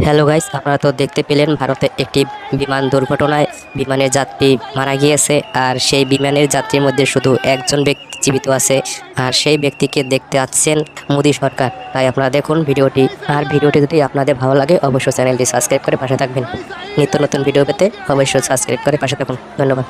Hello guys, আপনারা তো দেখতে পেলেন ভারতে একটি বিমান দুর্ঘটনায় বিমানের যাত্রী মারা গিয়েছে। আর সেই বিমানের যাত্রীর মধ্যে শুধু একজন ব্যক্তি জীবিত আছে, আর সেই ব্যক্তিকে দেখতে আসছেন মোদী সরকার। তাই আপনারা দেখুন ভিডিওটি। আর ভিডিওটি যদি আপনাদের ভালো লাগে অবশ্যই চ্যানেলটি সাবস্ক্রাইব করে পাশে থাকবেন। নিত্য নতুন ভিডিও পেতে অবশ্যই সাবস্ক্রাইব করে পাশে থাকুন। ধন্যবাদ।